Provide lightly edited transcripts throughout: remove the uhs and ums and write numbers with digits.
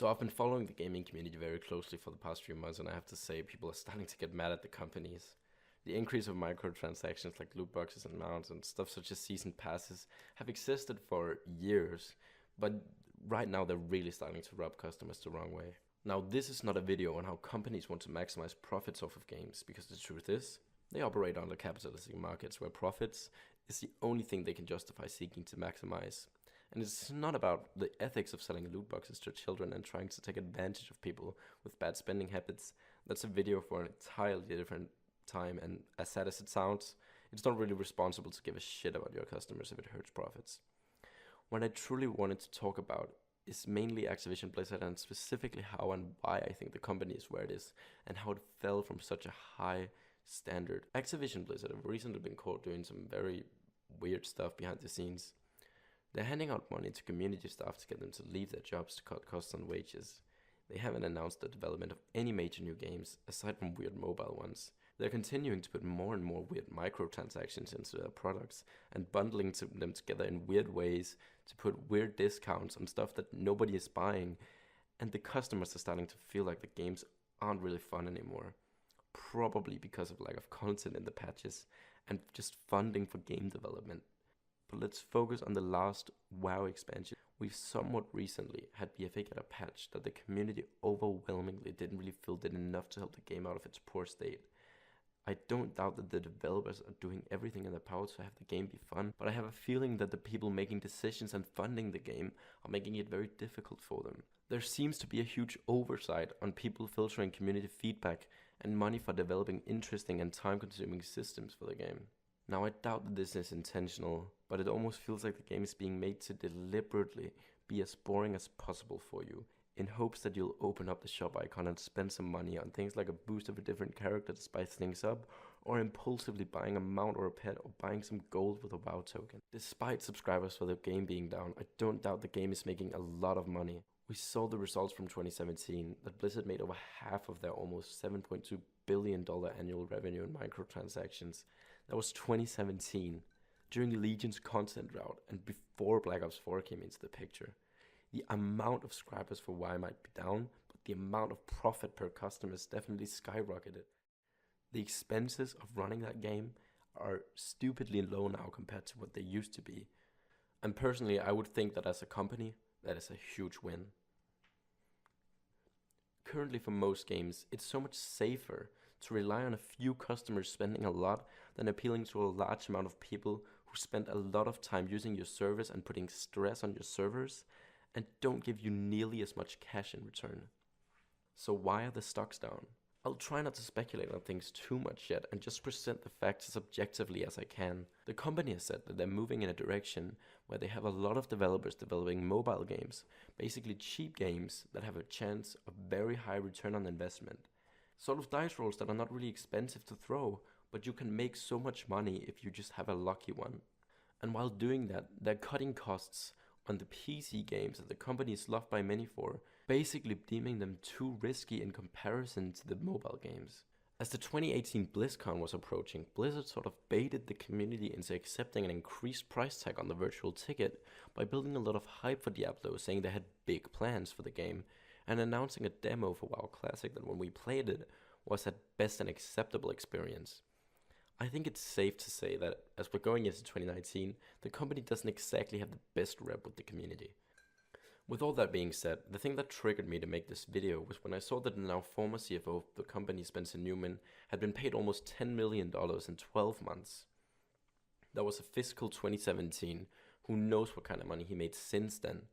So I've been following the gaming community very closely for the past few months, and I have to say people are starting to get mad at the companies. The increase of microtransactions like loot boxes and mounts and stuff such as season passes have existed for years, but right now they're really starting to rub customers the wrong way. Now, this is not a video on how companies want to maximize profits off of games, because the truth is, they operate under capitalistic markets where profits is the only thing they can justify seeking to maximize. And it's not about the ethics of selling loot boxes to children and trying to take advantage of people with bad spending habits. That's a video for an entirely different time, and as sad as it sounds, it's not really responsible to give a shit about your customers if it hurts profits. What I truly wanted to talk about is mainly Activision Blizzard, and specifically how and why I think the company is where it is and how it fell from such a high standard. Activision Blizzard have recently been caught doing some very weird stuff behind the scenes. They're handing out money to community staff to get them to leave their jobs to cut costs on wages. They haven't announced the development of any major new games, aside from weird mobile ones. They're continuing to put more and more weird microtransactions into their products and bundling them together in weird ways to put weird discounts on stuff that nobody is buying. And the customers are starting to feel like the games aren't really fun anymore. Probably because of lack of content in the patches and just funding for game development. But let's focus on the last WoW expansion. We've somewhat recently had BFA get a patch that the community overwhelmingly didn't really feel did enough to help the game out of its poor state. I don't doubt that the developers are doing everything in their power to have the game be fun, but I have a feeling that the people making decisions and funding the game are making it very difficult for them. There seems to be a huge oversight on people filtering community feedback and money for developing interesting and time-consuming systems for the game. Now, I doubt that this is intentional, but it almost feels like the game is being made to deliberately be as boring as possible for you, in hopes that you'll open up the shop icon and spend some money on things like a boost of a different character to spice things up, or impulsively buying a mount or a pet, or buying some gold with a WoW token. Despite subscribers for the game being down, I don't doubt the game is making a lot of money. We saw the results from 2017, that Blizzard made over half of their almost $7.2 billion annual revenue in microtransactions. That was 2017, during Legion's content drought and before Black Ops 4 came into the picture. The amount of subscribers for WoW might be down, but the amount of profit per customer has definitely skyrocketed. The expenses of running that game are stupidly low now compared to what they used to be. And personally, I would think that as a company, that is a huge win. Currently, for most games, it's so much safer to rely on a few customers spending a lot than appealing to a large amount of people who spend a lot of time using your service and putting stress on your servers and don't give you nearly as much cash in return. So why are the stocks down? I'll try not to speculate on things too much yet and just present the facts as objectively as I can. The company has said that they're moving in a direction where they have a lot of developers developing mobile games, basically cheap games that have a chance of very high return on investment. Sort of dice rolls that are not really expensive to throw, but you can make so much money if you just have a lucky one. And while doing that, they're cutting costs on the PC games that the company is loved by many for, basically deeming them too risky in comparison to the mobile games. As the 2018 BlizzCon was approaching, Blizzard sort of baited the community into accepting an increased price tag on the virtual ticket by building a lot of hype for Diablo, saying they had big plans for the game, and announcing a demo for WoW Classic that when we played it was at best an acceptable experience. I think it's safe to say that as we're going into 2019, the company doesn't exactly have the best rep with the community. With all that being said, the thing that triggered me to make this video was when I saw that the now former CFO of the company, Spencer Newman, had been paid almost $10 million in 12 months. That was a fiscal 2017. Who knows what kind of money he made since then?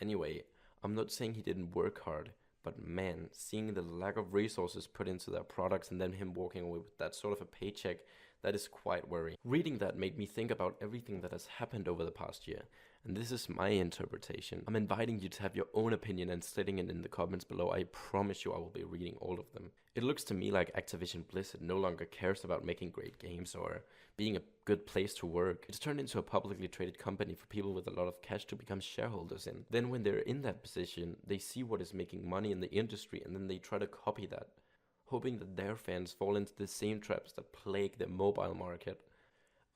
Anyway, I'm not saying he didn't work hard, but man, seeing the lack of resources put into their products and then him walking away with that sort of a paycheck, that is quite worrying. Reading that made me think about everything that has happened over the past year, and this is my interpretation. I'm inviting you to have your own opinion and stating it in the comments below. I promise you I will be reading all of them. It looks to me like Activision Blizzard no longer cares about making great games or being a good place to work. It's turned into a publicly traded company for people with a lot of cash to become shareholders in. Then when they're in that position, they see what is making money in the industry and then they try to copy that, hoping that their fans fall into the same traps that plague the mobile market.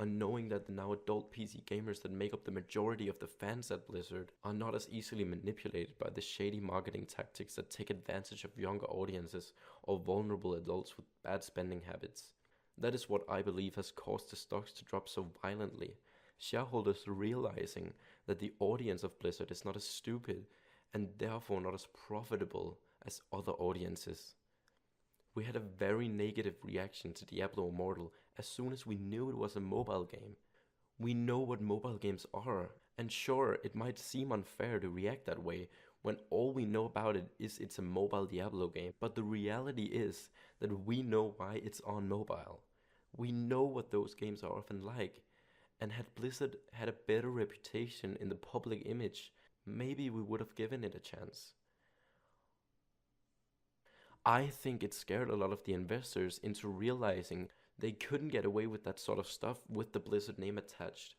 on knowing that the now adult PC gamers that make up the majority of the fans at Blizzard are not as easily manipulated by the shady marketing tactics that take advantage of younger audiences or vulnerable adults with bad spending habits. That is what I believe has caused the stocks to drop so violently. Shareholders realizing that the audience of Blizzard is not as stupid and therefore not as profitable as other audiences. We had a very negative reaction to Diablo Immortal as soon as we knew it was a mobile game. We know what mobile games are, and sure, it might seem unfair to react that way when all we know about it is it's a mobile Diablo game, but the reality is that we know why it's on mobile. We know what those games are often like, and had Blizzard had a better reputation in the public image, maybe we would have given it a chance. I think it scared a lot of the investors into realizing they couldn't get away with that sort of stuff with the Blizzard name attached.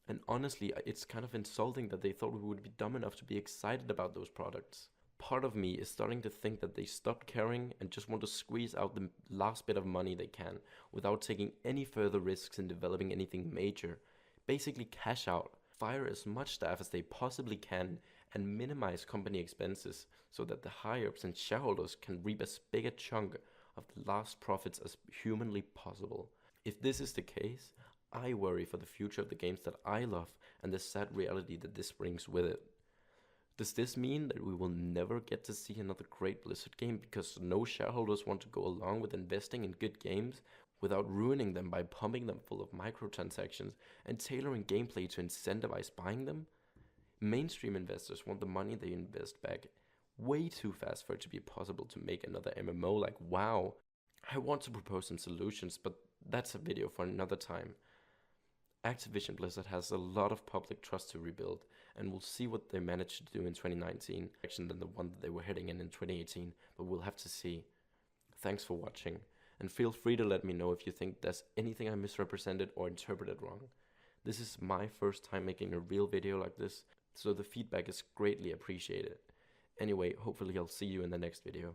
And honestly, it's kind of insulting that they thought we would be dumb enough to be excited about those products. Part of me is starting to think that they stopped caring and just want to squeeze out the last bit of money they can without taking any further risks in developing anything major. Basically cash out, fire as much staff as they possibly can, and minimize company expenses so that the higher-ups and shareholders can reap as big a chunk of the last profits as humanly possible. If this is the case, I worry for the future of the games that I love and the sad reality that this brings with it. Does this mean that we will never get to see another great Blizzard game because no shareholders want to go along with investing in good games without ruining them by pumping them full of microtransactions and tailoring gameplay to incentivize buying them? Mainstream investors want the money they invest back way too fast for it to be possible to make another MMO like WoW. I want to propose some solutions, but that's a video for another time. Activision Blizzard has a lot of public trust to rebuild, and we'll see what they manage to do in 2019, than the one that they were heading in 2018, but we'll have to see. Thanks for watching, and feel free to let me know if you think there's anything I misrepresented or interpreted wrong. This is my first time making a real video like this, so the feedback is greatly appreciated. Anyway, hopefully I'll see you in the next video.